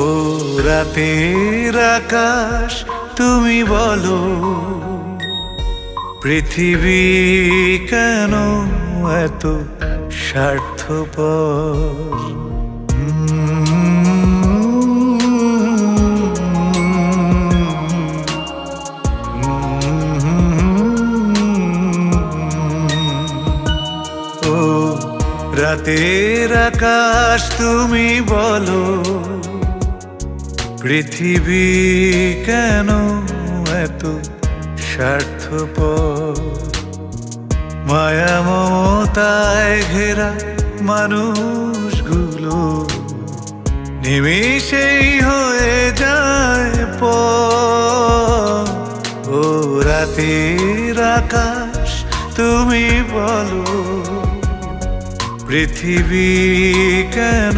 ও রাতের আকাশ তুমি বলো, পৃথিবী কেন এত স্বার্থপর? ও রাতের আকাশ তুমি বলো, পৃথিবী কেন এত স্বার্থপর? মায়া মমতায় ঘেরা মানুষগুলো নিমিষেই হয়ে যায় পর। ও রাতের আকাশ তুমি বলো, পৃথিবী কেন